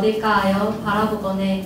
얻을까 하여 바라보거늘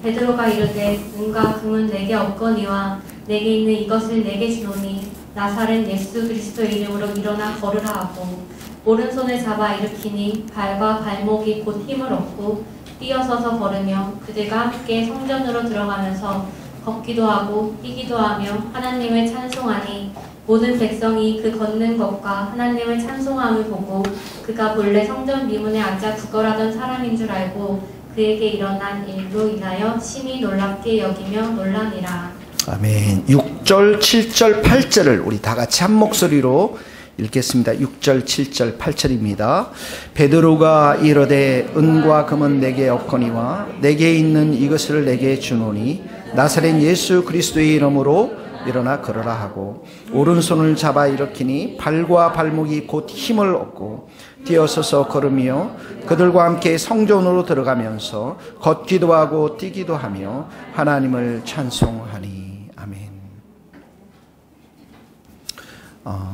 베드로가 이르되 은과 금은 내게 없거니와 내게 있는 이것을 내게 주노니 나사렛 예수 그리스도의 이름으로 일어나 걸으라 하고 오른손을 잡아 일으키니 발과 발목이 곧 힘을 얻고 뛰어서서 걸으며 그들과 함께 성전으로 들어가면서 걷기도 하고 뛰기도 하며 하나님을 찬송하니 모든 백성이 그 걷는 것과 하나님을 찬송함을 보고 그가 본래 성전 미문에 앉아 구걸하던 사람인 줄 알고 그에게 일어난 일로 인하여 심히 놀랍게 여기며 놀라니라. 아멘. 6절, 7절, 8절을 우리 다 같이 한 목소리로 읽겠습니다. 6절, 7절, 8절입니다. 베드로가 이르되 은과 금은 내게 없거니와 내게 있는 이것을 내게 주노니 나사렛 예수 그리스도의 이름으로 일어나 걸으라 하고 오른손을 잡아 일으키니 발과 발목이 곧 힘을 얻고 뛰어서서 걸으며 그들과 함께 성전으로 들어가면서 걷기도 하고 뛰기도 하며 하나님을 찬송하니. 아멘.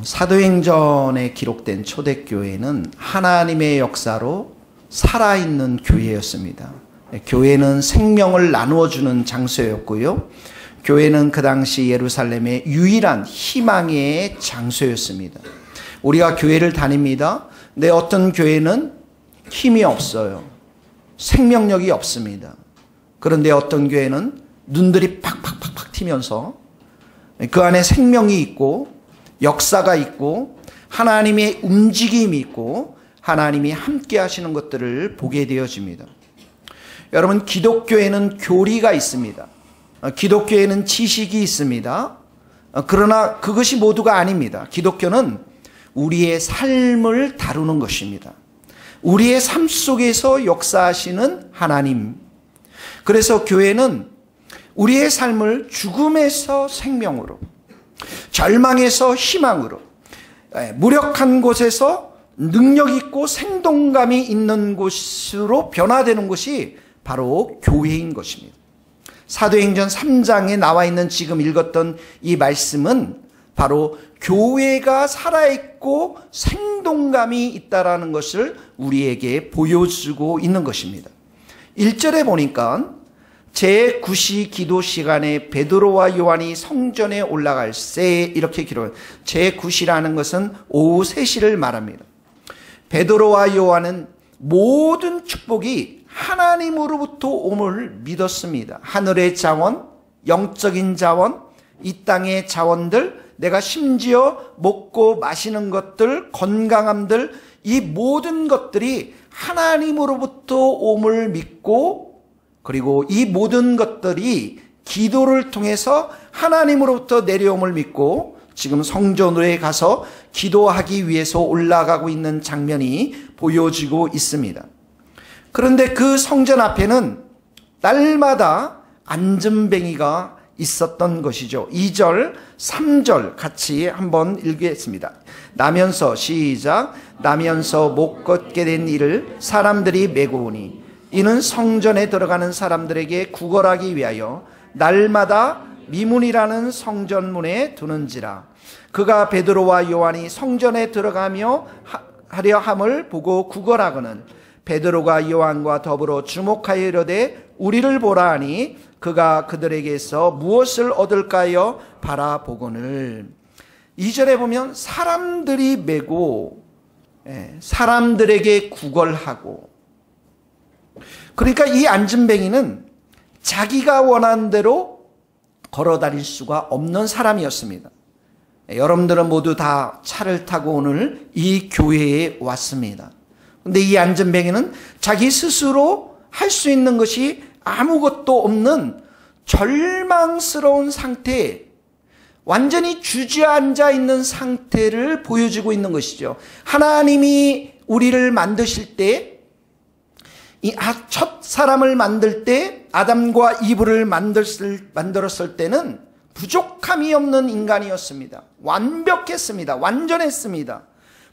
사도행전에 기록된 초대교회는 하나님의 역사로 살아있는 교회였습니다. 교회는 생명을 나누어주는 장소였고요. 교회는 그 당시 예루살렘의 유일한 희망의 장소였습니다. 우리가 교회를 다닙니다. 근데 어떤 교회는 힘이 없어요. 생명력이 없습니다. 그런데 어떤 교회는 눈들이 팍팍팍팍 튀면서 그 안에 생명이 있고 역사가 있고 하나님의 움직임이 있고 하나님이 함께 하시는 것들을 보게 되어집니다. 여러분, 기독교에는 교리가 있습니다. 기독교에는 지식이 있습니다. 그러나 그것이 모두가 아닙니다. 기독교는 우리의 삶을 다루는 것입니다. 우리의 삶 속에서 역사하시는 하나님. 그래서 교회는 우리의 삶을 죽음에서 생명으로, 절망에서 희망으로, 무력한 곳에서 능력 있고 생동감이 있는 곳으로 변화되는 것이 바로 교회인 것입니다. 사도행전 3장에 나와 있는 지금 읽었던 이 말씀은 바로 교회가 살아있고 생동감이 있다라는 것을 우리에게 보여주고 있는 것입니다. 1절에 보니까 제9시 기도 시간에 베드로와 요한이 성전에 올라갈 새 이렇게 기록해요. 제9시라는 것은 오후 3시를 말합니다. 베드로와 요한은 모든 축복이 하나님으로부터 옴을 믿었습니다. 하늘의 자원, 영적인 자원, 이 땅의 자원들, 내가 심지어 먹고 마시는 것들, 건강함들, 이 모든 것들이 하나님으로부터 옴을 믿고, 그리고 이 모든 것들이 기도를 통해서 하나님으로부터 내려옴을 믿고 지금 성전에 가서 기도하기 위해서 올라가고 있는 장면이 보여지고 있습니다. 그런데 그 성전 앞에는 날마다 앉은뱅이가 있었던 것이죠. 2절, 3절 같이 한번 읽겠습니다. 나면서 시작. 나면서 못 걷게 된 이를 사람들이 메고 오니 이는 성전에 들어가는 사람들에게 구걸하기 위하여 날마다 미문이라는 성전문에 두는지라. 그가 베드로와 요한이 성전에 들어가며 하려 함을 보고 구걸하거늘 베드로가 요한과 더불어 주목하여 이르되 우리를 보라 하니 그가 그들에게서 무엇을 얻을까요? 바라보거늘. 2절에 보면 사람들이 메고 사람들에게 구걸하고, 그러니까 이 앉은뱅이는 자기가 원하는 대로 걸어다닐 수가 없는 사람이었습니다. 여러분들은 모두 다 차를 타고 오늘 이 교회에 왔습니다. 그런데 이 앉은뱅이는 자기 스스로 할 수 있는 것이 아무것도 없는 절망스러운 상태에 완전히 주저앉아 있는 상태를 보여주고 있는 것이죠. 하나님이 우리를 만드실 때, 이 첫 사람을 만들 때 아담과 이브를 만들었을 때는 부족함이 없는 인간이었습니다. 완벽했습니다. 완전했습니다.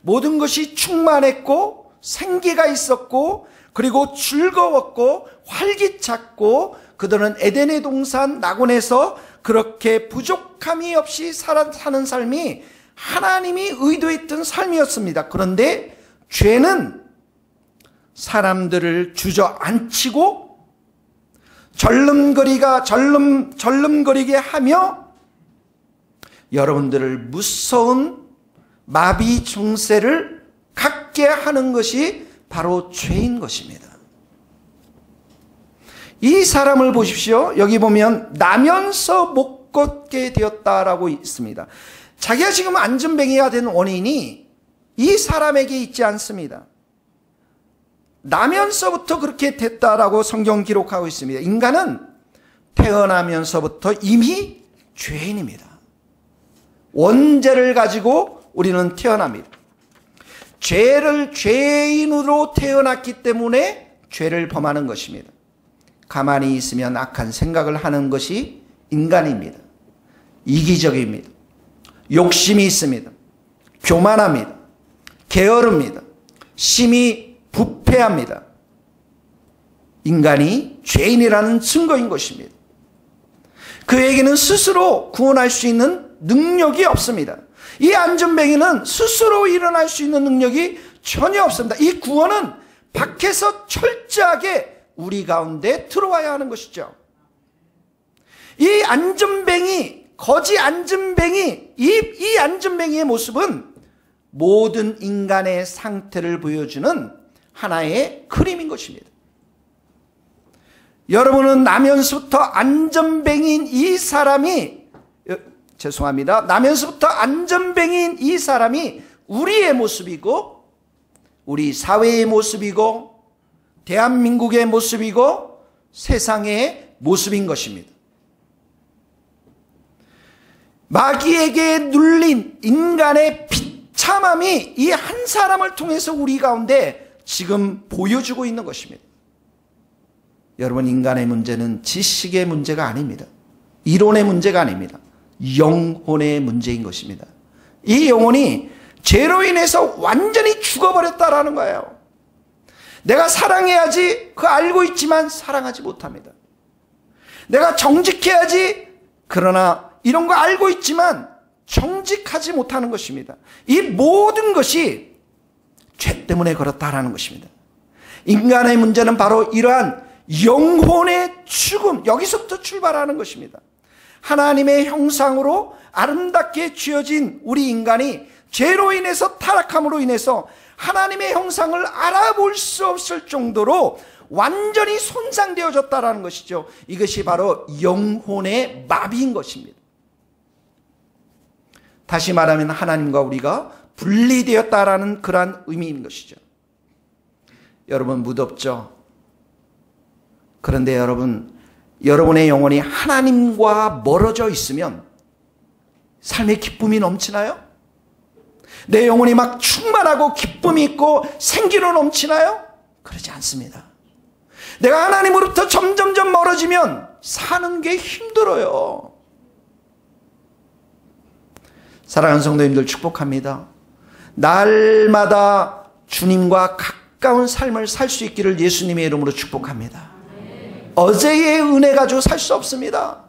모든 것이 충만했고 생기가 있었고 그리고 즐거웠고 활기찼고 그들은 에덴의 동산 낙원에서 그렇게 부족함이 없이 사는 삶이 하나님이 의도했던 삶이었습니다. 그런데 죄는 사람들을 주저앉히고 절름거리게 하며 여러분들을 무서운 마비 증세를 갖게 하는 것이 바로 죄인 것입니다. 이 사람을 보십시오. 여기 보면 나면서 못 걷게 되었다라고 있습니다. 자기가 지금 안전뱅이가 된 원인이 이 사람에게 있지 않습니다. 나면서부터 그렇게 됐다라고 성경 기록하고 있습니다. 인간은 태어나면서부터 이미 죄인입니다. 원죄를 가지고 우리는 태어납니다. 죄인으로 태어났기 때문에 죄를 범하는 것입니다. 가만히 있으면 악한 생각을 하는 것이 인간입니다. 이기적입니다. 욕심이 있습니다. 교만합니다. 게으릅니다. 심히 부패합니다. 인간이 죄인이라는 증거인 것입니다. 그에게는 스스로 구원할 수 있는 능력이 없습니다. 이 안전뱅이는 스스로 일어날 수 있는 능력이 전혀 없습니다. 이 구원은 밖에서 철저하게 우리 가운데 들어와야 하는 것이죠. 이 안전뱅이, 거지 안전뱅이, 이 안전뱅이의 모습은 모든 인간의 상태를 보여주는 하나의 그림인 것입니다. 여러분은 나면서부터 안전뱅이인 이 사람이, 나면서부터 안전뱅이인 이 사람이 우리의 모습이고, 우리 사회의 모습이고, 대한민국의 모습이고, 세상의 모습인 것입니다. 마귀에게 눌린 인간의 비참함이 이 한 사람을 통해서 우리 가운데 지금 보여주고 있는 것입니다. 여러분, 인간의 문제는 지식의 문제가 아닙니다. 이론의 문제가 아닙니다. 영혼의 문제인 것입니다. 이 영혼이 죄로 인해서 완전히 죽어버렸다라는 거예요. 내가 사랑해야지 그거 알고 있지만 사랑하지 못합니다. 내가 정직해야지, 그러나 이런 거 알고 있지만 정직하지 못하는 것입니다. 이 모든 것이 죄 때문에 그렇다라는 것입니다. 인간의 문제는 바로 이러한 영혼의 죽음, 여기서부터 출발하는 것입니다. 하나님의 형상으로 아름답게 지어진 우리 인간이 죄로 인해서, 타락함으로 인해서 하나님의 형상을 알아볼 수 없을 정도로 완전히 손상되어졌다라는 것이죠. 이것이 바로 영혼의 마비인 것입니다. 다시 말하면 하나님과 우리가 분리되었다라는 그러한 의미인 것이죠. 여러분, 무덥죠? 그런데 여러분의 영혼이 하나님과 멀어져 있으면 삶의 기쁨이 넘치나요? 내 영혼이 막 충만하고 기쁨이 있고 생기로 넘치나요? 그러지 않습니다. 내가 하나님으로부터 점점점 멀어지면 사는 게 힘들어요. 사랑하는 성도님들, 축복합니다. 날마다 주님과 가까운 삶을 살 수 있기를 예수님의 이름으로 축복합니다. 어제의 은혜 가지고 살 수 없습니다.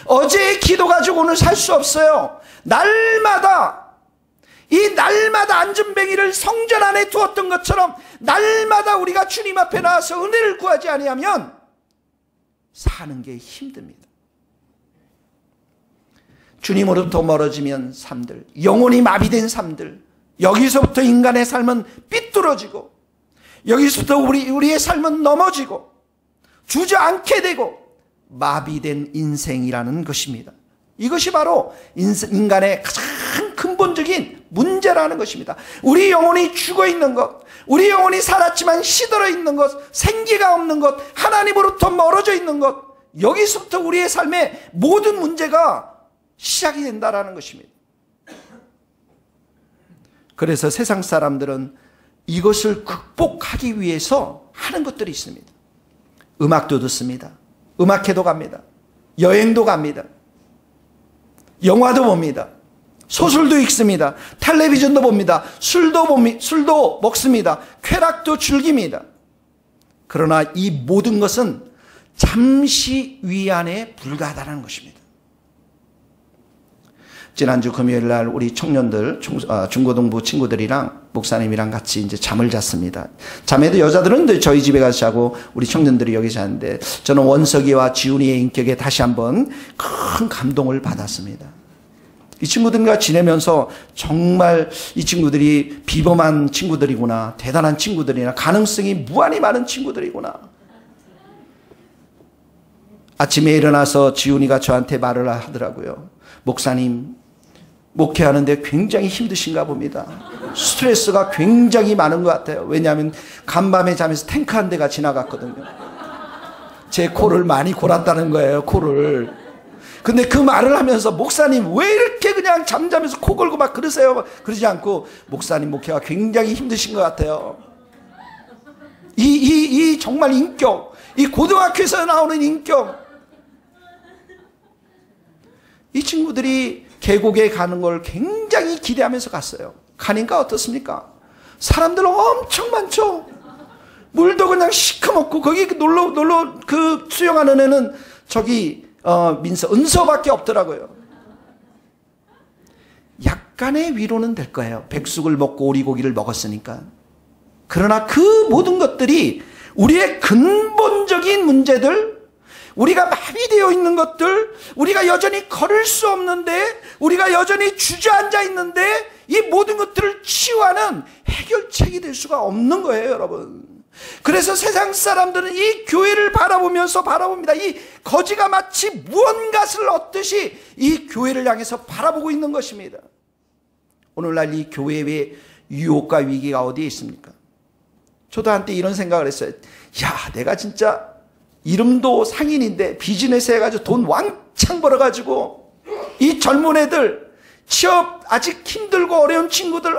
어제의 기도 가지고 오늘 살 수 없어요. 날마다 안전뱅이를 성전 안에 두었던 것처럼 날마다 우리가 주님 앞에 나와서 은혜를 구하지 아니하면 사는 게 힘듭니다. 주님으로부터 멀어지면 삶들, 영혼이 마비된 삶들, 여기서부터 인간의 삶은 삐뚤어지고, 여기서부터 우리의 삶은 넘어지고 주저앉게 되고 마비된 인생이라는 것입니다. 이것이 바로 인간의 가장 근본적인 문제라는 것입니다. 우리 영혼이 죽어있는 것, 우리 영혼이 살았지만 시들어 있는 것, 생기가 없는 것, 하나님으로부터 멀어져 있는 것, 여기서부터 우리의 삶의 모든 문제가 시작이 된다는 것입니다. 그래서 세상 사람들은 이것을 극복하기 위해서 하는 것들이 있습니다. 음악도 듣습니다. 음악회도 갑니다. 여행도 갑니다. 영화도 봅니다. 소설도 읽습니다. 텔레비전도 봅니다. 술도 먹습니다. 쾌락도 즐깁니다. 그러나 이 모든 것은 잠시 위안에 불과하다는 것입니다. 지난주 금요일 날 우리 청년들, 중고등부 친구들이랑 목사님이랑 같이 이제 잠을 잤습니다. 자매도 여자들은 이제 저희 집에 가서 자고 우리 청년들이 여기 자는데 저는 원석이와 지훈이의 인격에 다시 한번 큰 감동을 받았습니다. 이 친구들과 지내면서 정말 이 친구들이 비범한 친구들이구나, 대단한 친구들이나 가능성이 무한히 많은 친구들이구나. 아침에 일어나서 지훈이가 저한테 말을 하더라고요. 목사님, 목회하는데 굉장히 힘드신가 봅니다. 스트레스가 굉장히 많은 것 같아요. 왜냐하면 간밤에 자면서 탱크 한 대가 지나갔거든요. 제 코를 많이 골았다는 거예요, 코를. 근데 그 말을 하면서 목사님 왜 이렇게 그냥 잠자면서 코 골고 막 그러세요? 그러지 않고 목사님 목회가 굉장히 힘드신 것 같아요. 이 정말 인격, 이 고등학교에서 나오는 인격. 이 친구들이 계곡에 가는 걸 굉장히 기대하면서 갔어요. 가니까 어떻습니까? 사람들 엄청 많죠. 물도 그냥 시커멓고 거기 놀러 그 수영하는 애는 저기 은서밖에 없더라고요. 약간의 위로는 될 거예요. 백숙을 먹고 오리고기를 먹었으니까. 그러나 그 모든 것들이 우리의 근본적인 문제들, 우리가 마비되어 있는 것들, 우리가 여전히 걸을 수 없는데, 우리가 여전히 주저앉아 있는데 이 모든 것들을 치유하는 해결책이 될 수가 없는 거예요, 여러분. 그래서 세상 사람들은 이 교회를 바라봅니다. 이 거지가 마치 무언가를 얻듯이 이 교회를 향해서 바라보고 있는 것입니다. 오늘날 이 교회의 유혹과 위기가 어디에 있습니까? 저도 한때 이런 생각을 했어요. 야, 내가 진짜 이름도 상인인데 비즈니스 해가지고 돈 왕창 벌어가지고 이 젊은 애들, 취업 아직 힘들고 어려운 친구들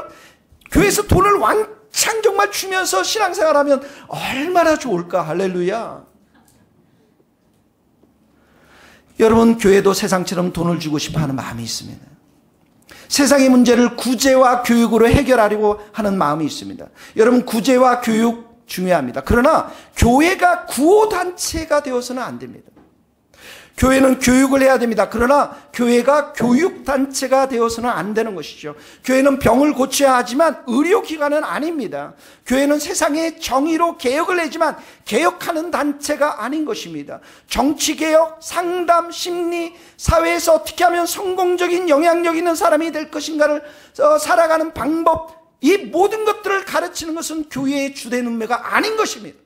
교회에서 돈을 왕창 정말 주면서 신앙생활하면 얼마나 좋을까. 할렐루야. 여러분, 교회도 세상처럼 돈을 주고 싶어하는 마음이 있습니다. 세상의 문제를 구제와 교육으로 해결하려고 하는 마음이 있습니다. 여러분, 구제와 교육 중요합니다. 그러나 교회가 구호단체가 되어서는 안 됩니다. 교회는 교육을 해야 됩니다. 그러나 교회가 교육단체가 되어서는 안 되는 것이죠. 교회는 병을 고쳐야 하지만 의료기관은 아닙니다. 교회는 세상의 정의로 개혁을 하지만 개혁하는 단체가 아닌 것입니다. 정치개혁, 상담, 심리, 사회에서 어떻게 하면 성공적인 영향력 있는 사람이 될 것인가를 살아가는 방법, 이 모든 것들을 가르치는 것은 교회의 주된 은혜가 아닌 것입니다.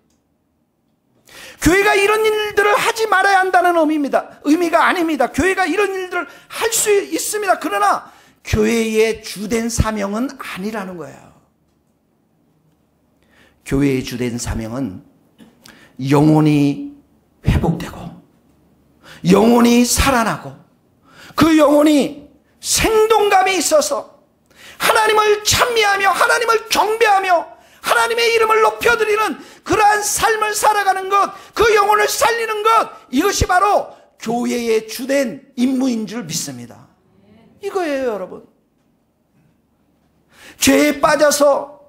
교회가 이런 일들을 하지 말아야 한다는 의미가 아닙니다. 교회가 이런 일들을 할 수 있습니다. 그러나 교회의 주된 사명은 아니라는 거예요. 교회의 주된 사명은 영혼이 회복되고 영혼이 살아나고 그 영혼이 생동감이 있어서 하나님을 찬미하며 하나님을 경배하며 하나님의 이름을 높여드리는 그러한 삶을 살아가는 것, 그 영혼을 살리는 것, 이것이 바로 교회의 주된 임무인 줄 믿습니다. 이거예요, 여러분. 죄에 빠져서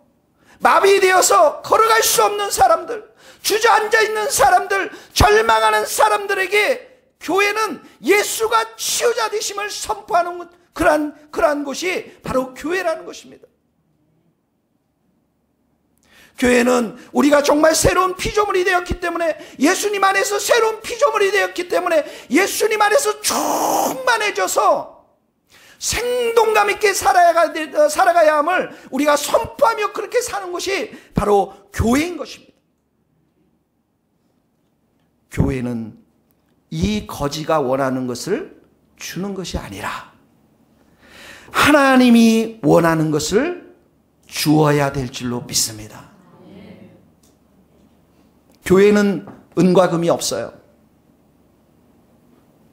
마비되어서 걸어갈 수 없는 사람들, 주저앉아 있는 사람들, 절망하는 사람들에게 교회는 예수가 치유자 되심을 선포하는 그러한 곳이 바로 교회라는 것입니다. 교회는 우리가 정말 새로운 피조물이 되었기 때문에, 예수님 안에서 새로운 피조물이 되었기 때문에 예수님 안에서 충만해져서 생동감 있게 살아가야 함을 우리가 선포하며 그렇게 사는 것이 바로 교회인 것입니다. 교회는 이 거지가 원하는 것을 주는 것이 아니라 하나님이 원하는 것을 주어야 될 줄로 믿습니다. 교회는 은과 금이 없어요.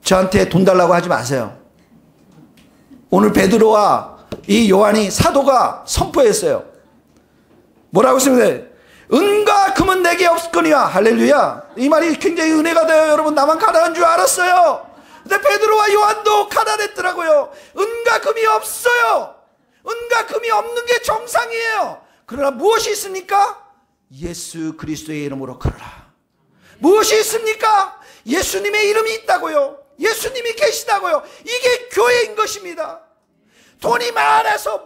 저한테 돈 달라고 하지 마세요. 오늘 베드로와 이 요한이 사도가 선포했어요. 뭐라고 했습니까? 은과 금은 내게 없거니와. 할렐루야. 이 말이 굉장히 은혜가 돼요. 여러분, 나만 가난한 줄 알았어요. 근데 베드로와 요한도 가난했더라고요. 은과 금이 없어요. 은과 금이 없는 게 정상이에요. 그러나 무엇이 있습니까? 예수 그리스도의 이름으로 걸어라. 무엇이 있습니까? 예수님의 이름이 있다고요. 예수님이 계시다고요. 이게 교회인 것입니다. 돈이 많아서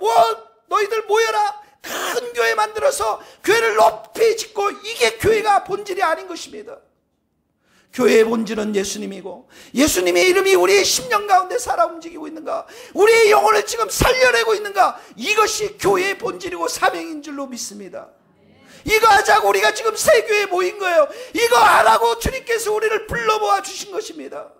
너희들 모여라. 큰 교회 만들어서 교회를 높이 짓고, 이게 교회가 본질이 아닌 것입니다. 교회의 본질은 예수님이고, 예수님의 이름이 우리의 심령 가운데 살아 움직이고 있는가, 우리의 영혼을 지금 살려내고 있는가, 이것이 교회의 본질이고 사명인 줄로 믿습니다. 이거 하자고 우리가 지금 새 교회에 모인 거예요. 이거 하라고 주님께서 우리를 불러 모아 주신 것입니다.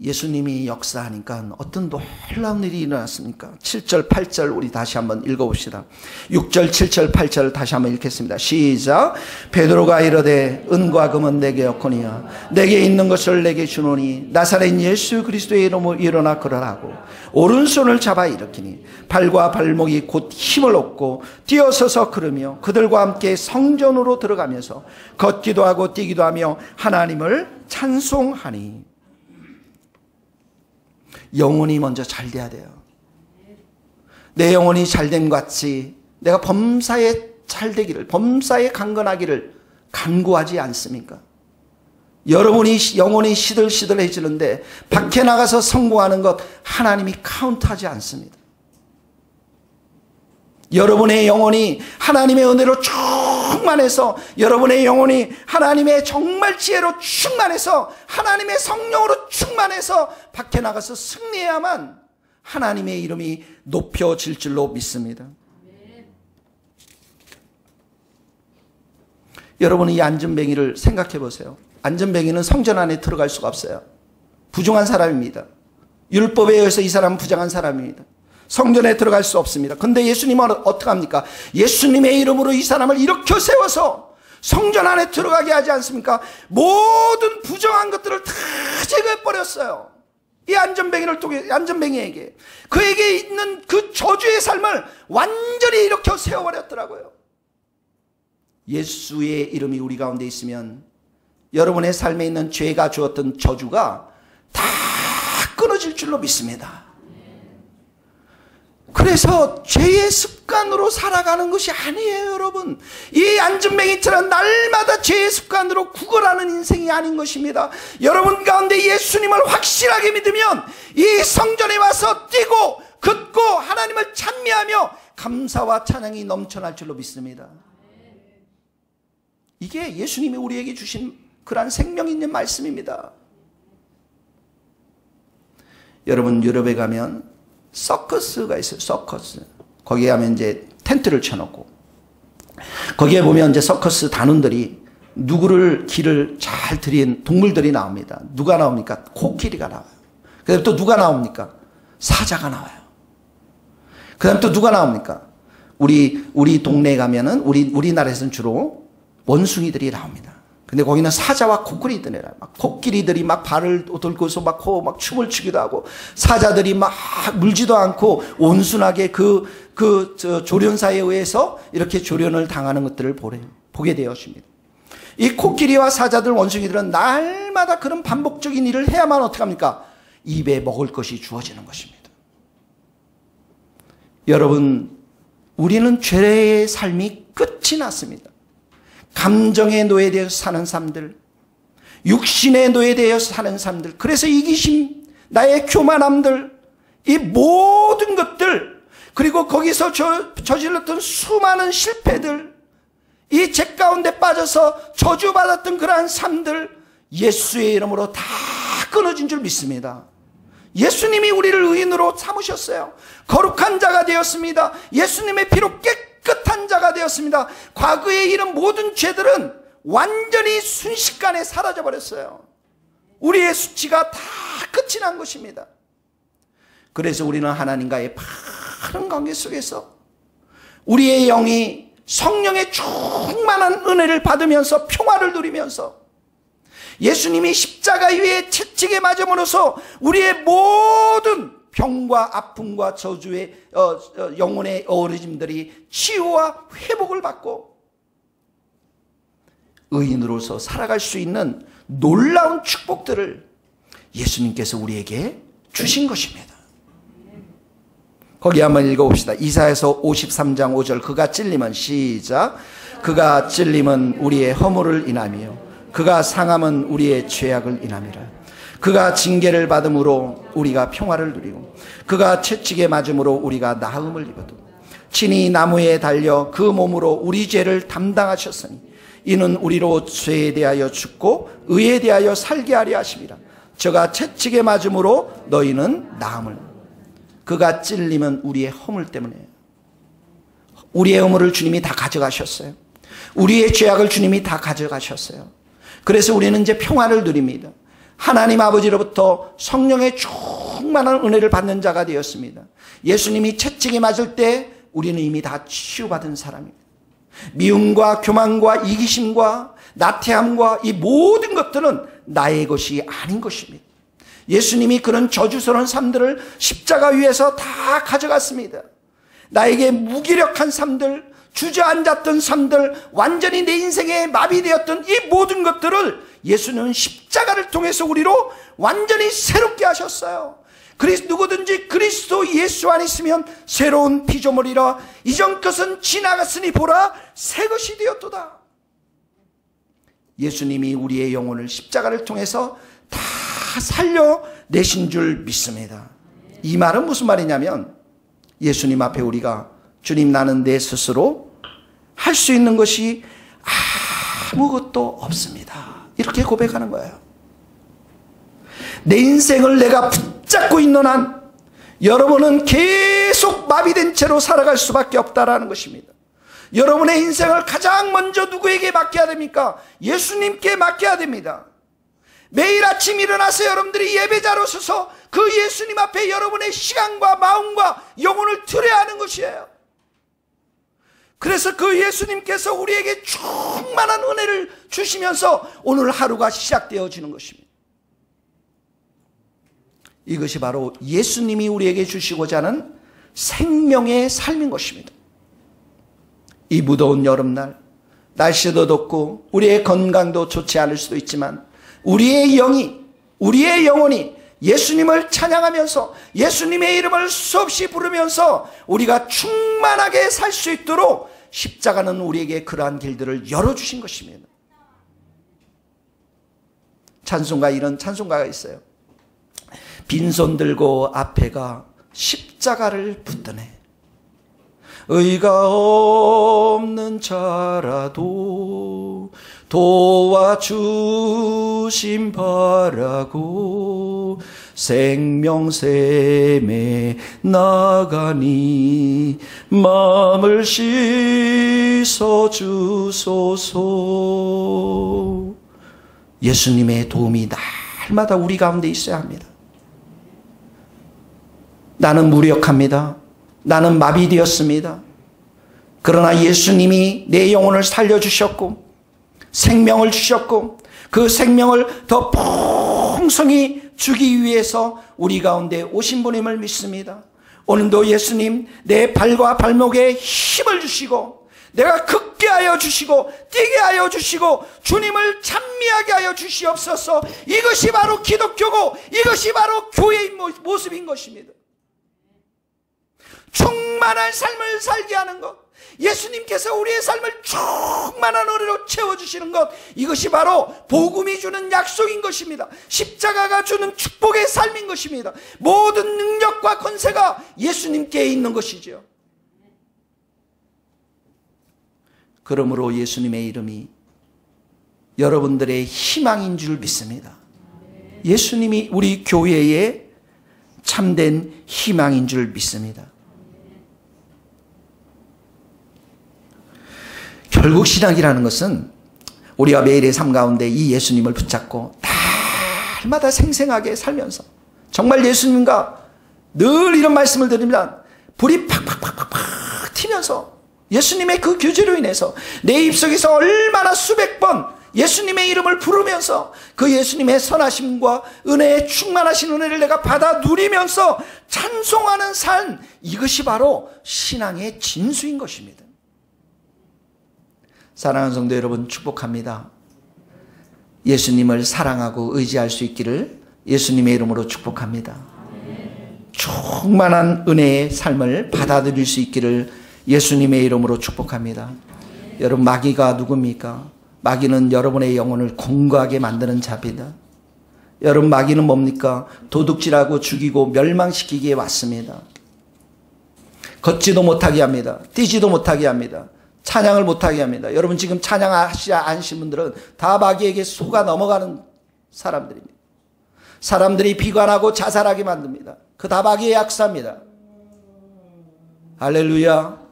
예수님이 역사하니까 어떤 놀라운 일이 일어났습니까? 7절 8절 우리 다시 한번 읽어봅시다. 6절 7절 8절 다시 한번 읽겠습니다. 시작. 베드로가 이르되 은과 금은 내게 없거니와 내게 있는 것을 내게 주노니 나사렛 예수 그리스도의 이름으로 일어나 걸으라고 오른손을 잡아 일으키니 발과 발목이 곧 힘을 얻고 뛰어서서 걸으며 그들과 함께 성전으로 들어가면서 걷기도 하고 뛰기도 하며 하나님을 찬송하니. 영혼이 먼저 잘 돼야 돼요. 내 영혼이 잘됨 같이 내가 범사에 잘되기를, 범사에 강건하기를 간구하지 않습니까? 여러분이 영혼이 시들시들해지는데 밖에 나가서 성공하는 것 하나님이 카운트하지 않습니다. 여러분의 영혼이 하나님의 은혜로 충만해서, 여러분의 영혼이 하나님의 정말 지혜로 충만해서, 하나님의 성령으로 충만해서 밖에 나가서 승리해야만 하나님의 이름이 높여질 줄로 믿습니다. 여러분, 이 안전뱅이를 생각해 보세요. 안전뱅이는 성전 안에 들어갈 수가 없어요. 부정한 사람입니다. 율법에 의해서 이 사람은 부정한 사람입니다. 성전에 들어갈 수 없습니다. 근데 예수님은 어떻게 합니까? 예수님의 이름으로 이 사람을 일으켜 세워서 성전 안에 들어가게 하지 않습니까? 모든 부정한 것들을 다 제거해 버렸어요. 이 안전뱅이를 통해, 안전뱅이에게 그에게 있는 그 저주의 삶을 완전히 일으켜 세워버렸더라고요. 예수의 이름이 우리 가운데 있으면 여러분의 삶에 있는 죄가 주었던 저주가 다 끊어질 줄로 믿습니다. 그래서 죄의 습관으로 살아가는 것이 아니에요, 여러분. 이 안전뱅이처럼 날마다 죄의 습관으로 구걸하는 인생이 아닌 것입니다. 여러분 가운데 예수님을 확실하게 믿으면 이 성전에 와서 뛰고 걷고 하나님을 찬미하며 감사와 찬양이 넘쳐날 줄로 믿습니다. 이게 예수님이 우리에게 주신 그러한 생명 있는 말씀입니다. 여러분, 유럽에 가면 서커스가 있어요. 서커스. 거기에 가면 이제 텐트를 쳐놓고 거기에 보면 이제 서커스 단원들이 누구를 길을 잘 들인 동물들이 나옵니다. 누가 나옵니까? 코끼리가 나와요. 그 다음에 또 누가 나옵니까? 사자가 나와요. 그 다음에 또 누가 나옵니까? 우리 동네에 가면은 우리나라에서는 주로 원숭이들이 나옵니다. 근데 거기는 사자와 코끼리들이 막 코끼리들이 막 발을 들고서 막 춤을 추기도 하고 사자들이 막 물지도 않고 온순하게 저 조련사에 의해서 이렇게 조련을 당하는 것들을 보게 되었습니다. 이 코끼리와 사자들, 원숭이들은 날마다 그런 반복적인 일을 해야만 어떻게 합니까? 입에 먹을 것이 주어지는 것입니다. 여러분, 우리는 죄의 삶이 끝이 났습니다. 감정에 노예되어 사는 삶들, 육신에 노예되어 사는 삶들, 그래서 이기심, 나의 교만함들, 이 모든 것들, 그리고 거기서 저질렀던 수많은 실패들, 이 죄 가운데 빠져서 저주받았던 그러한 삶들, 예수의 이름으로 다 끊어진 줄 믿습니다. 예수님이 우리를 의인으로 삼으셨어요. 거룩한 자가 되었습니다. 예수님의 피로 깨끗한 자가 되었습니다. 과거에 이런 모든 죄들은 완전히 순식간에 사라져버렸어요. 우리의 수치가 다 끝이 난 것입니다. 그래서 우리는 하나님과의 바른 관계 속에서 우리의 영이 성령의 충만한 은혜를 받으면서 평화를 누리면서 예수님이 십자가 위에 채찍에 맞음으로써 우리의 모든 병과 아픔과 저주의 영혼의 어우러짐들이 치유와 회복을 받고 의인으로서 살아갈 수 있는 놀라운 축복들을 예수님께서 우리에게 주신 것입니다. 거기 한번 읽어봅시다. 이사야서 53장 5절. 그가 찔림은, 시작. 그가 찔림은 우리의 허물을 인하며 그가 상함은 우리의 죄악을 인함이라. 그가 징계를 받음으로 우리가 평화를 누리고 그가 채찍에 맞음으로 우리가 나음을 입어도 친히 나무에 달려 그 몸으로 우리 죄를 담당하셨으니 이는 우리로 죄에 대하여 죽고 의에 대하여 살게 하려 하심이라. 저가 채찍에 맞음으로 너희는 나음을. 그가 찔림은 우리의 허물 때문에. 우리의 허물을 주님이 다 가져가셨어요. 우리의 죄악을 주님이 다 가져가셨어요. 그래서 우리는 이제 평화를 누립니다. 하나님 아버지로부터 성령의 충만한 은혜를 받는 자가 되었습니다. 예수님이 채찍에 맞을 때 우리는 이미 다 치유받은 사람입니다. 미움과 교만과 이기심과 나태함과 이 모든 것들은 나의 것이 아닌 것입니다. 예수님이 그런 저주스러운 삶들을 십자가 위에서 다 가져갔습니다. 나에게 무기력한 삶들, 주저앉았던 삶들, 완전히 내 인생에 마비되었던 이 모든 것들을 예수님은 십자가를 통해서 우리로 완전히 새롭게 하셨어요. 누구든지 그리스도 예수 안에 있으면 새로운 피조물이라 이전 것은 지나갔으니 보라 새 것이 되었도다. 예수님이 우리의 영혼을 십자가를 통해서 다 살려내신 줄 믿습니다. 이 말은 무슨 말이냐면 예수님 앞에 우리가 주님 나는 내 스스로 할 수 있는 것이 아무것도 없습니다. 이렇게 고백하는 거예요. 내 인생을 내가 붙잡고 있는 한 여러분은 계속 마비된 채로 살아갈 수밖에 없다라는 것입니다. 여러분의 인생을 가장 먼저 누구에게 맡겨야 됩니까? 예수님께 맡겨야 됩니다. 매일 아침 일어나서 여러분들이 예배자로 서서 그 예수님 앞에 여러분의 시간과 마음과 영혼을 드려야 하는 것이에요. 그래서 그 예수님께서 우리에게 충만한 은혜를 주시면서 오늘 하루가 시작되어지는 것입니다. 이것이 바로 예수님이 우리에게 주시고자 하는 생명의 삶인 것입니다. 이 무더운 여름날 날씨도 덥고 우리의 건강도 좋지 않을 수도 있지만 우리의 영혼이 예수님을 찬양하면서 예수님의 이름을 수없이 부르면서 우리가 충만하게 살 수 있도록 십자가는 우리에게 그러한 길들을 열어주신 것입니다. 찬송가 이런 찬송가가 있어요. 빈손 들고 앞에가 십자가를 붙드네. 의가 없는 자라도 도와주심 바라고 생명샘에 나가니 마음을 씻어주소서. 예수님의 도움이 날마다 우리 가운데 있어야 합니다. 나는 무력합니다. 나는 마비되었습니다. 그러나 예수님이 내 영혼을 살려주셨고 생명을 주셨고 그 생명을 더 풍성히 주기 위해서 우리 가운데 오신 분임을 믿습니다. 오늘도 예수님 내 발과 발목에 힘을 주시고 내가 걷게 하여 주시고 뛰게 하여 주시고 주님을 찬미하게 하여 주시옵소서. 이것이 바로 기독교고 이것이 바로 교회의 모습인 것입니다. 충만한 삶을 살게 하는 것, 예수님께서 우리의 삶을 충만한 은혜로 채워주시는 것, 이것이 바로 복음이 주는 약속인 것입니다. 십자가가 주는 축복의 삶인 것입니다. 모든 능력과 권세가 예수님께 있는 것이죠. 그러므로 예수님의 이름이 여러분들의 희망인 줄 믿습니다. 예수님이 우리 교회의 참된 희망인 줄 믿습니다. 결국 신앙이라는 것은 우리가 매일의 삶 가운데 이 예수님을 붙잡고 날마다 생생하게 살면서 정말 예수님과 늘 이런 말씀을 드리면 불이 팍팍팍팍팍 튀면서 예수님의 그 교제로 인해서 내 입속에서 얼마나 수백 번 예수님의 이름을 부르면서 그 예수님의 선하심과 은혜에 충만하신 은혜를 내가 받아 누리면서 찬송하는 삶, 이것이 바로 신앙의 진수인 것입니다. 사랑하는 성도 여러분, 축복합니다. 예수님을 사랑하고 의지할 수 있기를 예수님의 이름으로 축복합니다. 충만한 은혜의 삶을 받아들일 수 있기를 예수님의 이름으로 축복합니다. 여러분, 마귀가 누굽니까? 마귀는 여러분의 영혼을 공고하게 만드는 자입니다. 여러분, 마귀는 뭡니까? 도둑질하고 죽이고 멸망시키기에 왔습니다. 걷지도 못하게 합니다. 뛰지도 못하게 합니다. 찬양을 못하게 합니다. 여러분, 지금 찬양하시지 않으신 분들은 다 마귀에게 속아 넘어가는 사람들입니다. 사람들이 비관하고 자살하게 만듭니다. 그 다 마귀의 약사입니다. 할렐루야.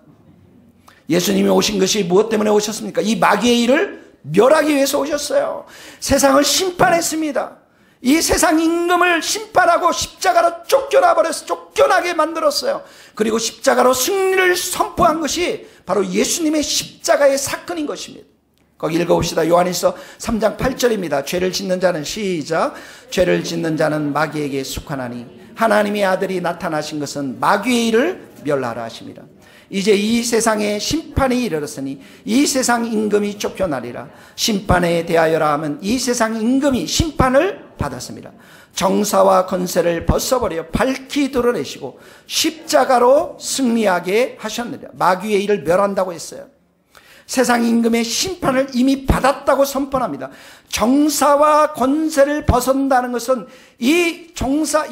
예수님이 오신 것이 무엇 때문에 오셨습니까? 이 마귀의 일을 멸하기 위해서 오셨어요. 세상을 심판했습니다. 이 세상 임금을 심판하고 십자가로 쫓겨나게 만들었어요. 그리고 십자가로 승리를 선포한 것이 바로 예수님의 십자가의 사건인 것입니다. 거기 읽어봅시다. 요한일서 3장 8절입니다. 죄를 짓는 자는, 시작, 죄를 짓는 자는 마귀에게 속하나니 하나님의 아들이 나타나신 것은 마귀의 일을 멸하라 하십니다. 이제 이 세상에 심판이 이르렀으니 이 세상 임금이 쫓겨나리라. 심판에 대하여라 하면 이 세상 임금이 심판을 받았습니다. 정사와 권세를 벗어버려 밝히 드러내시고 십자가로 승리하게 하셨느니라. 마귀의 일을 멸한다고 했어요. 세상 임금의 심판을 이미 받았다고 선포합니다. 정사와 권세를 벗어난다는 것은 이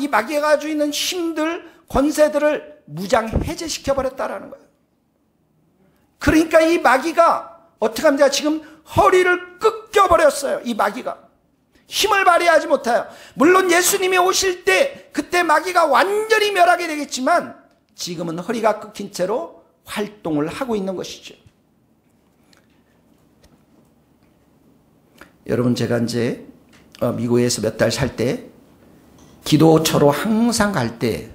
마귀가 가지고 있는 힘들, 권세들을 무장 해제시켜버렸다라는 거예요. 그러니까 이 마귀가 어떻게 합니까? 지금 허리를 꺾여버렸어요. 이 마귀가 힘을 발휘하지 못해요. 물론 예수님이 오실 때 그때 마귀가 완전히 멸하게 되겠지만 지금은 허리가 꺾인 채로 활동을 하고 있는 것이죠. 여러분, 제가 이제 미국에서 몇 달 살 때 기도처로 항상 갈 때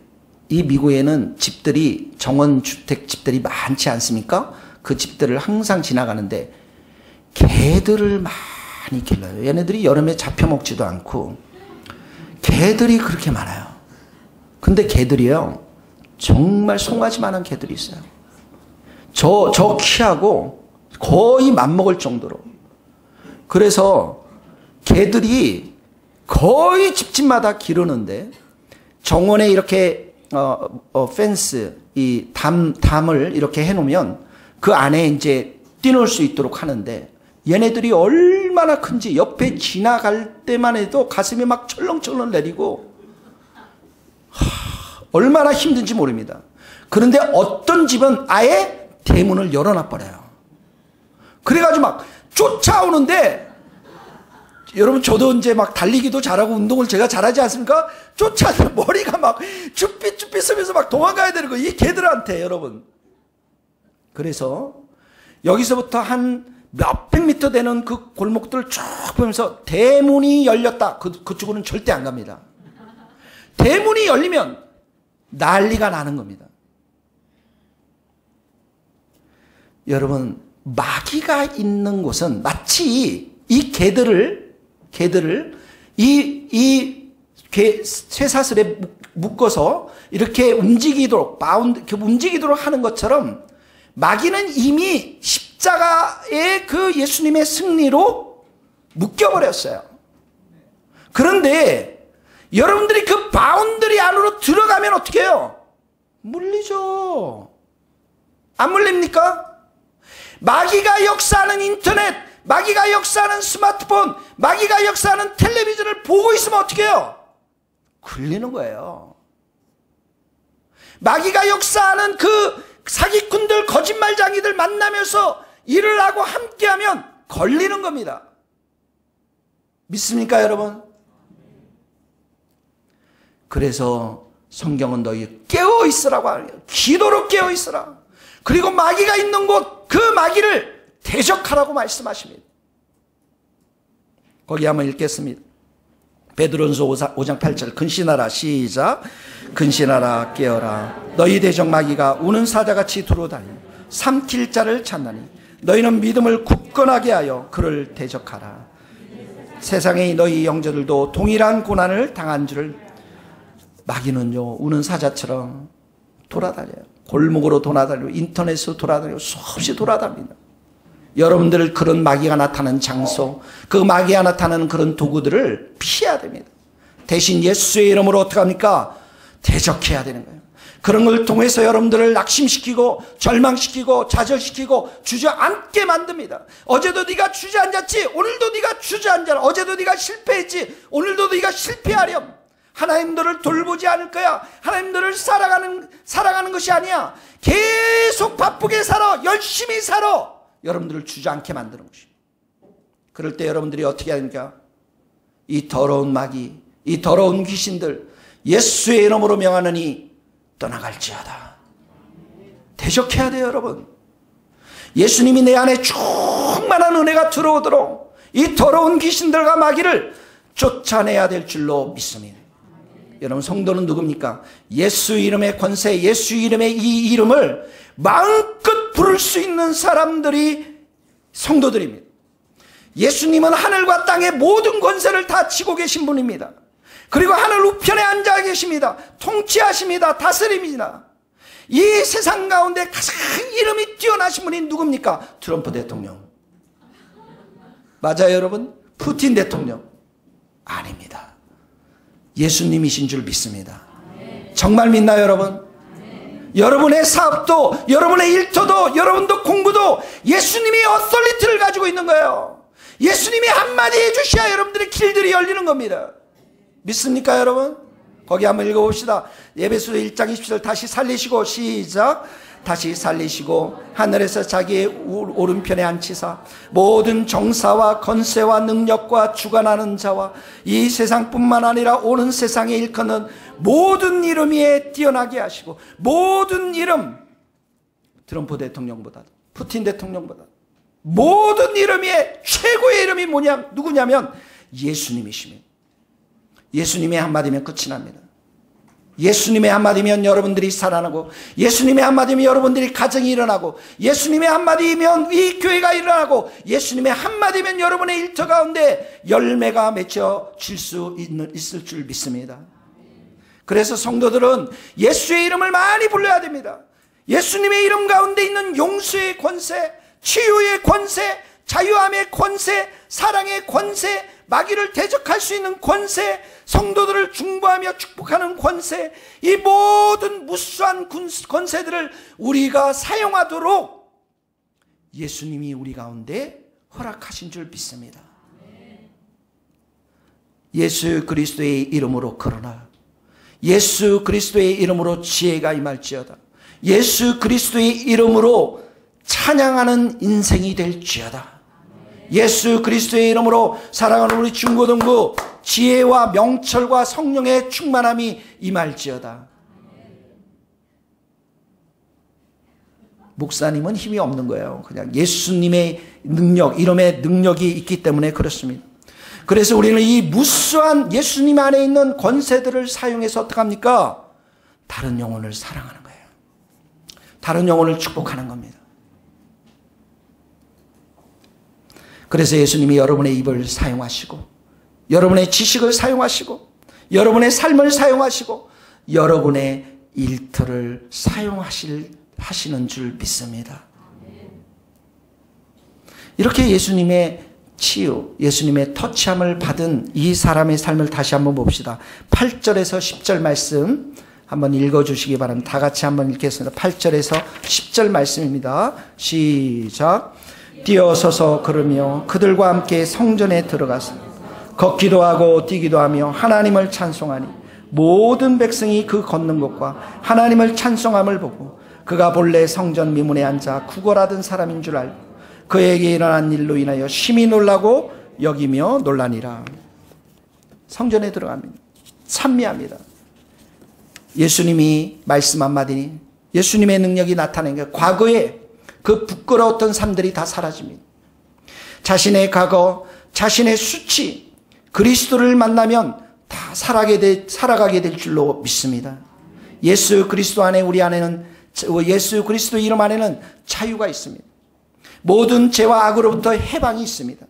이 미국에는 집들이, 정원주택 집들이 많지 않습니까? 그 집들을 항상 지나가는데 개들을 많이 길러요. 얘네들이 여름에 잡혀먹지도 않고 개들이 그렇게 많아요. 근데 개들이요, 정말 송아지만한 개들이 있어요. 저 키하고 거의 맞먹을 정도로. 그래서 개들이 거의 집집마다 기르는데 정원에 이렇게 펜스, 이 담을 이렇게 해놓으면 그 안에 이제 뛰놀 수 있도록 하는데 얘네들이 얼마나 큰지 옆에 지나갈 때만 해도 가슴이 막 철렁철렁 내리고 얼마나 힘든지 모릅니다. 그런데 어떤 집은 아예 대문을 열어놔버려요. 그래가지고 막 쫓아오는데, 여러분, 저도 이제 막 달리기도 잘하고 운동을 제가 잘하지 않습니까? 쫓아서 머리가 막 쭈삣쭈삣 쓰면서 막 도망가야 되는 거예요. 이 개들한테, 여러분. 그래서 여기서부터 한 몇백 미터 되는 그 골목들을 쭉 보면서 대문이 열렸다. 그쪽으로는 절대 안 갑니다. 대문이 열리면 난리가 나는 겁니다. 여러분, 마귀가 있는 곳은 마치 이 개들을 이 쇠사슬에 묶어서 이렇게 움직이도록 하는 것처럼 마귀는 이미 십자가의 그 예수님의 승리로 묶여버렸어요. 그런데 여러분들이 그 바운더리 안으로 들어가면 어떻게 해요? 물리죠. 안 물립니까? 마귀가 역사하는 인터넷, 마귀가 역사하는 스마트폰, 마귀가 역사하는 텔레비전을 보고 있으면 어떻게 해요? 걸리는 거예요. 마귀가 역사하는 그 사기꾼들, 거짓말장이들 만나면서 일을 하고 함께하면 걸리는 겁니다. 믿습니까, 여러분? 그래서 성경은 너희 깨어있으라고 하네요. 기도로 깨어있으라. 그리고 마귀가 있는 곳, 그 마귀를 대적하라고 말씀하십니다. 거기 한번 읽겠습니다. 베드로전서 5장 8절. 근신하라, 시작. 근신하라, 깨어라. 너희 대적 마귀가 우는 사자같이 두루다니 삼킬 자를 찾나니 너희는 믿음을 굳건하게 하여 그를 대적하라. 세상의 너희 형제들도 동일한 고난을 당한 줄을. 마귀는요, 우는 사자처럼 돌아다녀요. 골목으로 돌아다니고 인터넷으로 돌아다니고 수없이 돌아다닙니다. 여러분들 그런 마귀가 나타나는 장소, 그 마귀가 나타나는 그런 도구들을 피해야 됩니다. 대신 예수의 이름으로 어떻게 합니까? 대적해야 되는 거예요. 그런 걸 통해서 여러분들을 낙심시키고 절망시키고 좌절시키고 주저앉게 만듭니다. 어제도 네가 주저앉았지, 오늘도 네가 주저앉아라. 어제도 네가 실패했지, 오늘도 네가 실패하렴. 하나님 너를 돌보지 않을 거야. 하나님 너를 살아가는 것이 아니야. 계속 바쁘게 살아, 열심히 살아. 여러분들을 주저앉게 만드는 것이. 그럴 때 여러분들이 어떻게 하니까 이 더러운 마귀, 이 더러운 귀신들 예수의 이름으로 명하느니 떠나갈지어다. 대적해야 돼요, 여러분. 예수님이 내 안에 충만한 은혜가 들어오도록 이 더러운 귀신들과 마귀를 쫓아내야 될 줄로 믿습니다. 여러분, 성도는 누굽니까? 예수 이름의 권세, 예수 이름의 이 이름을 마음껏 부를 수 있는 사람들이 성도들입니다. 예수님은 하늘과 땅의 모든 권세를 다 지고 계신 분입니다. 그리고 하늘 우편에 앉아 계십니다. 통치하십니다. 다스립니다. 이 세상 가운데 가장 이름이 뛰어나신 분이 누굽니까? 트럼프 대통령. 맞아요, 여러분? 푸틴 대통령. 아닙니다. 예수님이신 줄 믿습니다. 정말 믿나요, 여러분? 여러분의 사업도, 여러분의 일터도, 여러분도 공부도 예수님이 어서리티를 가지고 있는 거예요. 예수님이 한마디 해주셔야 여러분들의 길들이 열리는 겁니다. 믿습니까, 여러분? 거기 한번 읽어봅시다. 에베소서 1장 20절 다시 살리시고, 시작. 다시 살리시고 하늘에서 자기의 오른편에 앉히사 모든 정사와 권세와 능력과 주관하는 자와 이 세상뿐만 아니라 오는 세상에 일컫는 모든 이름 위에 뛰어나게 하시고, 모든 이름, 트럼프 대통령보다, 푸틴 대통령보다 모든 이름 위에 최고의 이름이 누구냐면 예수님이십니다. 예수님의 한마디면 끝이 납니다. 예수님의 한마디면 여러분들이 살아나고, 예수님의 한마디면 여러분들이 가정이 일어나고, 예수님의 한마디면 이 교회가 일어나고, 예수님의 한마디면 여러분의 일터 가운데 열매가 맺혀질 수 있을 줄 믿습니다. 그래서 성도들은 예수의 이름을 많이 불러야 됩니다. 예수님의 이름 가운데 있는 용서의 권세, 치유의 권세, 자유함의 권세, 사랑의 권세, 마귀를 대적할 수 있는 권세, 성도들을 중보하며 축복하는 권세, 이 모든 무수한 권세들을 우리가 사용하도록 예수님이 우리 가운데 허락하신 줄 믿습니다. 예수 그리스도의 이름으로 걸어라. 예수 그리스도의 이름으로 지혜가 임할지어다. 예수 그리스도의 이름으로 찬양하는 인생이 될지어다. 예수 그리스도의 이름으로 사랑하는 우리 중고등부 지혜와 명철과 성령의 충만함이 임할지어다. 목사님은 힘이 없는 거예요. 그냥 예수님의 능력, 이름의 능력이 있기 때문에 그렇습니다. 그래서 우리는 이 무수한 예수님 안에 있는 권세들을 사용해서 어떻게 합니까? 다른 영혼을 사랑하는 거예요. 다른 영혼을 축복하는 겁니다. 그래서 예수님이 여러분의 입을 사용하시고, 여러분의 지식을 사용하시고, 여러분의 삶을 사용하시고, 여러분의 일터를 사용하시는 줄 믿습니다. 이렇게 예수님의 치유, 예수님의 터치함을 받은 이 사람의 삶을 다시 한번 봅시다. 8절에서 10절 말씀 한번 읽어주시기 바랍니다. 다 같이 한번 읽겠습니다. 8절에서 10절 말씀입니다. 시작. 뛰어서서 걸으며 그들과 함께 성전에 들어가서 걷기도 하고 뛰기도 하며 하나님을 찬송하니 모든 백성이 그 걷는 것과 하나님을 찬송함을 보고 그가 본래 성전 미문에 앉아 구걸하던 사람인 줄 알고 그에게 일어난 일로 인하여 심히 놀라고 여기며 놀라니라. 성전에 들어갑니다. 찬미합니다. 예수님이 말씀 한마디니 예수님의 능력이 나타낸 게 과거에 그 부끄러웠던 삶들이 다 사라집니다. 자신의 과거, 자신의 수치, 그리스도를 만나면 다 살아가게 될 줄로 믿습니다. 예수 그리스도 안에 우리 안에는 예수 그리스도 이름 안에는 자유가 있습니다. 모든 죄와 악으로부터 해방이 있습니다.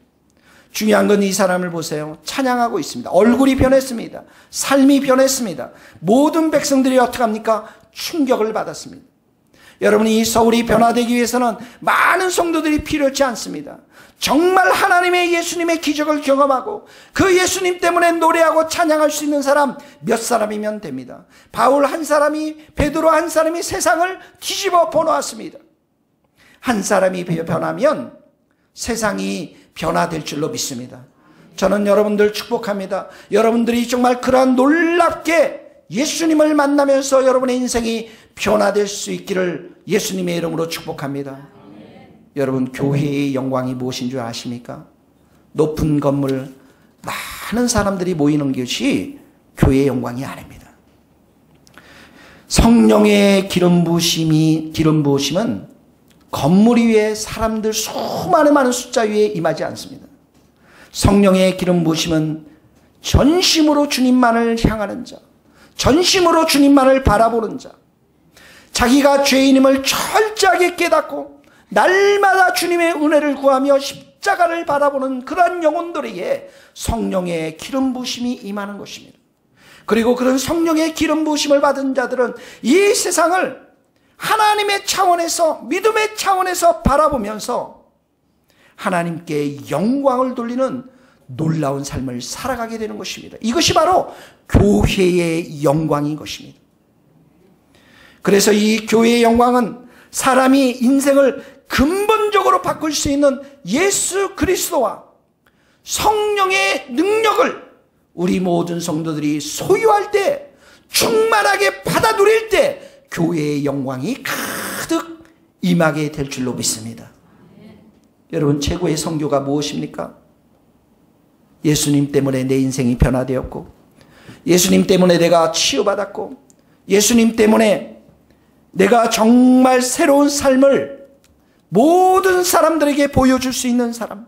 중요한 건 이 사람을 보세요. 찬양하고 있습니다. 얼굴이 변했습니다. 삶이 변했습니다. 모든 백성들이 어떻게 합니까? 충격을 받았습니다. 여러분이 이 서울이 변화되기 위해서는 많은 성도들이 필요치 않습니다. 정말 하나님의 예수님의 기적을 경험하고 그 예수님 때문에 노래하고 찬양할 수 있는 사람 몇 사람이면 됩니다. 바울 한 사람이, 베드로 한 사람이 세상을 뒤집어 보놓았습니다. 한 사람이 변하면 세상이 변화될 줄로 믿습니다. 저는 여러분들 축복합니다. 여러분들이 정말 그러한 놀랍게 예수님을 만나면서 여러분의 인생이 변화될 수 있기를 예수님의 이름으로 축복합니다. 여러분, 교회의 영광이 무엇인 줄 아십니까? 높은 건물, 많은 사람들이 모이는 것이 교회의 영광이 아닙니다. 성령의 기름 부으심은 건물 위에 사람들 수많은 많은 숫자 위에 임하지 않습니다. 성령의 기름 부으심은 전심으로 주님만을 향하는 자, 전심으로 주님만을 바라보는 자, 자기가 죄인임을 철저하게 깨닫고 날마다 주님의 은혜를 구하며 십자가를 바라보는 그런 영혼들에게 성령의 기름 부으심이 임하는 것입니다. 그리고 그런 성령의 기름 부으심을 받은 자들은 이 세상을 하나님의 차원에서, 믿음의 차원에서 바라보면서 하나님께 영광을 돌리는 놀라운 삶을 살아가게 되는 것입니다. 이것이 바로 교회의 영광인 것입니다. 그래서 이 교회의 영광은 사람이 인생을 근본적으로 바꿀 수 있는 예수 그리스도와 성령의 능력을 우리 모든 성도들이 소유할 때, 충만하게 받아 누릴 때 교회의 영광이 가득 임하게 될 줄로 믿습니다. 여러분, 최고의 선교가 무엇입니까? 예수님 때문에 내 인생이 변화되었고, 예수님 때문에 내가 치유받았고, 예수님 때문에 내가 정말 새로운 삶을 모든 사람들에게 보여줄 수 있는 사람,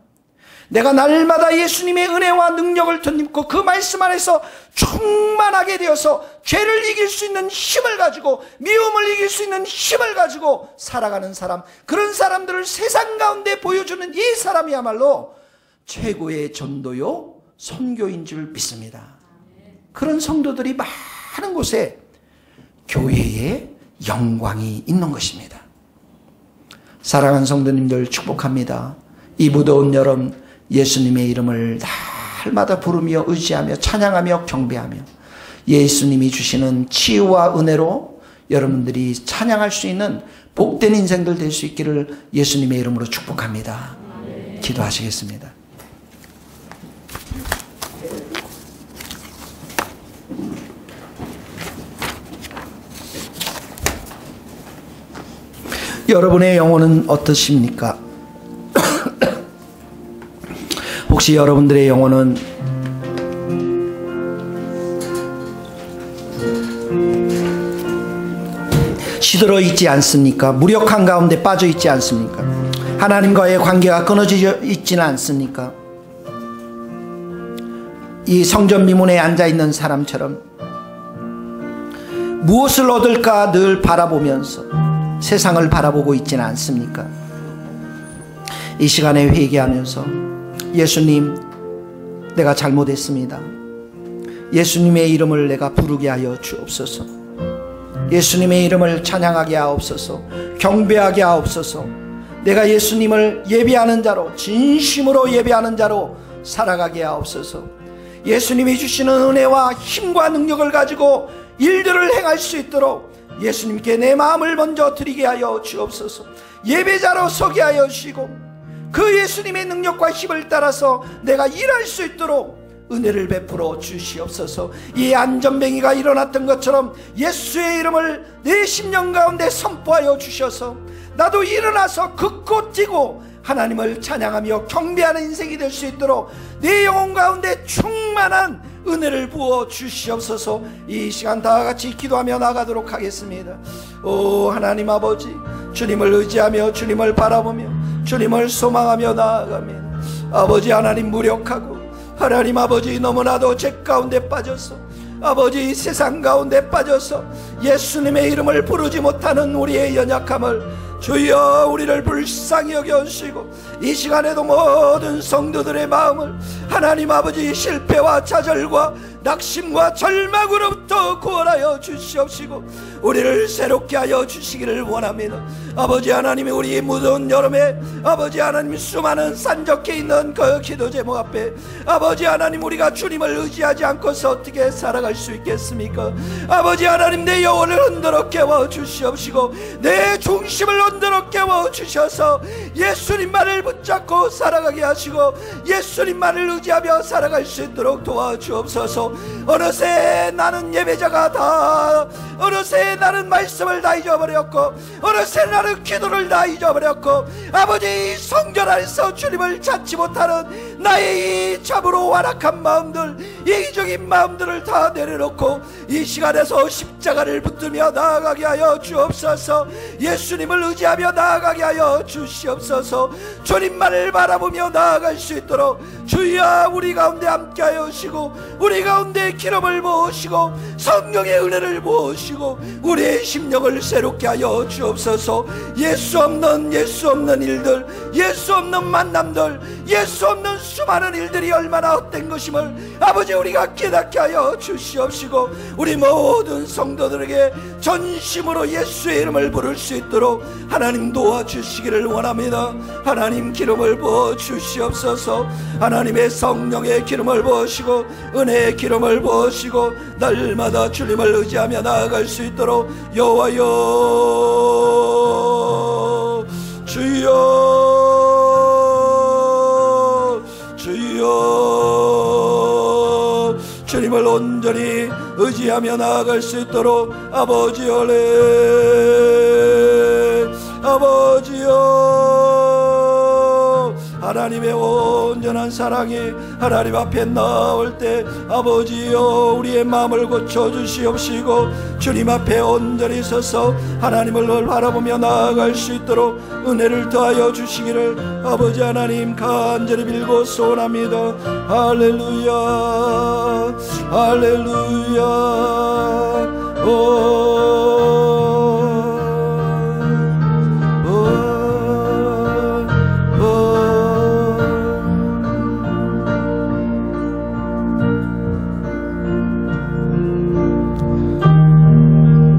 내가 날마다 예수님의 은혜와 능력을 덧입고 그 말씀 안에서 충만하게 되어서 죄를 이길 수 있는 힘을 가지고, 미움을 이길 수 있는 힘을 가지고 살아가는 사람, 그런 사람들을 세상 가운데 보여주는 이 사람이야말로 최고의 전도요 선교인 줄 믿습니다. 그런 성도들이 많은 곳에 교회의 영광이 있는 것입니다. 사랑하는 성도님들 축복합니다. 이 무더운 여름 예수님의 이름을 날마다 부르며 의지하며 찬양하며 경배하며 예수님이 주시는 치유와 은혜로 여러분들이 찬양할 수 있는 복된 인생들 될 수 있기를 예수님의 이름으로 축복합니다. 기도하시겠습니다. 여러분의 영혼은 어떠십니까? 혹시 여러분들의 영혼은 시들어 있지 않습니까? 무력한 가운데 빠져 있지 않습니까? 하나님과의 관계가 끊어져 있지는 않습니까? 이 성전 미문에 앉아 있는 사람처럼 무엇을 얻을까 늘 바라보면서 세상을 바라보고 있지는 않습니까? 이 시간에 회개하면서 예수님, 내가 잘못했습니다. 예수님의 이름을 내가 부르게 하여 주옵소서. 예수님의 이름을 찬양하게 하옵소서. 경배하게 하옵소서. 내가 예수님을 예배하는 자로, 진심으로 예배하는 자로 살아가게 하옵소서. 예수님이 주시는 은혜와 힘과 능력을 가지고 일들을 행할 수 있도록 예수님께 내 마음을 먼저 드리게 하여 주옵소서. 예배자로 서게 하여 주시고 그 예수님의 능력과 힘을 따라서 내가 일할 수 있도록 은혜를 베풀어 주시옵소서. 이 안전뱅이가 일어났던 것처럼 예수의 이름을 내 심령 가운데 선포하여 주셔서 나도 일어나서 긋고 뛰고 하나님을 찬양하며 경배하는 인생이 될 수 있도록 내 영혼 가운데 충만한 은혜를 부어 주시옵소서. 이 시간 다 같이 기도하며 나가도록 하겠습니다. 오 하나님 아버지, 주님을 의지하며 주님을 바라보며 주님을 소망하며 나아갑니다. 아버지 하나님, 무력하고 하나님 아버지 너무나도 죄 가운데 빠져서 아버지 세상 가운데 빠져서 예수님의 이름을 부르지 못하는 우리의 연약함을 주여 우리를 불쌍히 여겨주시고 이 시간에도 모든 성도들의 마음을 하나님 아버지, 실패와 좌절과 낙심과 절망으로부터 구원하여 주시옵시고 우리를 새롭게 하여 주시기를 원합니다. 아버지 하나님이 우리 무더운 여름에 아버지 하나님 수많은 산적해 있는 그 기도 제목 앞에 아버지 하나님, 우리가 주님을 의지하지 않고서 어떻게 살아갈 수 있겠습니까? 아버지 하나님, 내 영혼을 흔들어 깨워 주시옵시고 내 중심을 흔들어 깨워 주셔서 예수님만을 붙잡고 살아가게 하시고 예수님만을 의지하며 살아갈 수 있도록 도와주옵소서. 어느새 나는 예배자가 다, 어느새 나는 말씀을 다 잊어버렸고 어느새 나는 기도를 다 잊어버렸고 아버지, 성전 안에서 주님을 찾지 못하는 나의 이 참으로 완악한 마음들, 이기적인 마음들을 다 내려놓고 이 시간에서 십자가를 붙들며 나아가게 하여 주옵소서. 예수님을 의지하며 나아가게 하여 주시옵소서. 주님만을 바라보며 나아갈 수 있도록 주여 우리 가운데 함께하여 주시고 우리 가운데 기름을 부으시고 성령의 은혜를 부으시고 우리의 심령을 새롭게 하여 주옵소서. 예수 없는 일들, 예수 없는 만남들, 예수 없는 수많은 일들이 얼마나 헛된 것임을 아버지 우리가 깨닫게 하여 주시옵시고 우리 모든 성도들에게 전심으로 예수의 이름을 부를 수 있도록 하나님 도와주시기를 원합니다. 하나님 기름을 부어 주시옵소서. 하나님의 성령의 기름을 부으시고 은혜의 기름을 부으시고 날마다 주님을 의지하며 나아갈 수 있도록 여호와여 주여 주여 주님을 온전히 의지하며 나아갈 수 있도록 아버지여 아버지여 하나님의 온전한 사랑이 하나님 앞에 나올 때 아버지여 우리의 마음을 고쳐주시옵시고 주님 앞에 온전히 서서 하나님을 바라보며 나아갈 수 있도록 은혜를 더하여 주시기를 아버지 하나님 간절히 빌고 소원합니다. 할렐루야 할렐루야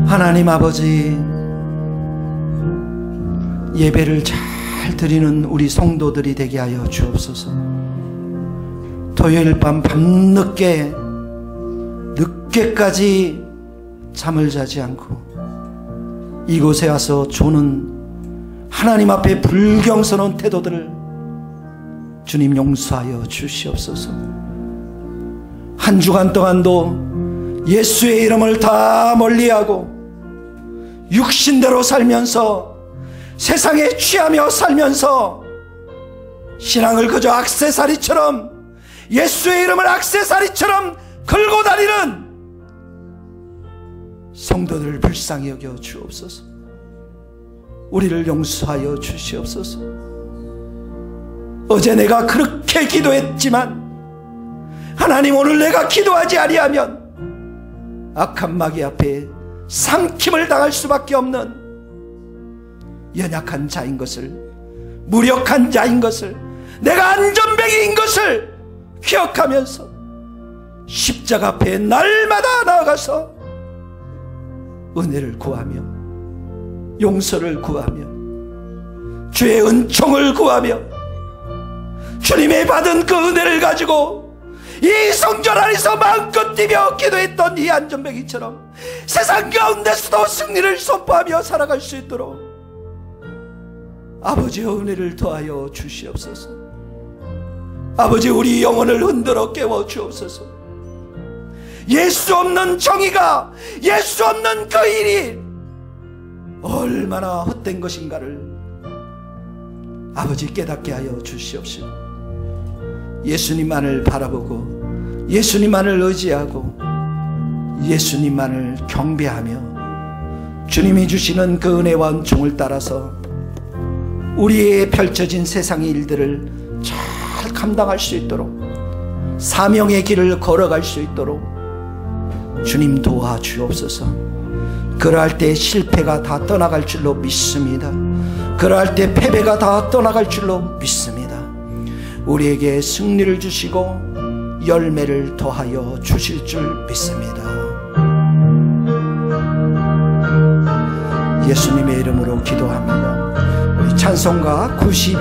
하나님 아버지, 예배를 잘 드리는 우리 성도들이 되게 하여 주옵소서. 토요일 밤 밤늦게 늦게까지 잠을 자지 않고 이곳에 와서 조는 하나님 앞에 불경스러운 태도들을 주님 용서하여 주시옵소서. 한 주간 동안도 예수의 이름을 다 멀리하고 육신대로 살면서 세상에 취하며 살면서 신앙을 그저 액세서리처럼, 예수의 이름을 액세서리처럼 걸고 다니는 성도들을 불쌍히 여겨 주옵소서. 우리를 용서하여 주시옵소서. 어제 내가 그렇게 기도했지만 하나님, 오늘 내가 기도하지 아니하면 악한 마귀 앞에 삼킴을 당할 수밖에 없는 연약한 자인 것을, 무력한 자인 것을, 내가 안전뱅이인 것을 기억하면서 십자가 앞에 날마다 나아가서 은혜를 구하며 용서를 구하며 주의 은총을 구하며 주님의 받은 그 은혜를 가지고 이 성전 안에서 마음껏 뛰며 기도했던 이 안전뱅이처럼 세상 가운데서도 승리를 선포하며 살아갈 수 있도록 아버지의 은혜를 더하여 주시옵소서. 아버지, 우리 영혼을 흔들어 깨워 주옵소서. 예수 없는 정의가, 예수 없는 그 일이 얼마나 헛된 것인가를 아버지 깨닫게 하여 주시옵시고 예수님만을 바라보고 예수님만을 의지하고 예수님만을 경배하며 주님이 주시는 그 은혜와 은총을 따라서 우리의 펼쳐진 세상의 일들을 잘 감당할 수 있도록 사명의 길을 걸어갈 수 있도록 주님 도와주옵소서. 그러할 때 실패가 다 떠나갈 줄로 믿습니다. 그러할 때 패배가 다 떠나갈 줄로 믿습니다. 우리에게 승리를 주시고 열매를 더하여 주실 줄 믿습니다. 예수님의 이름으로 기도합니다. 우리 찬송가 92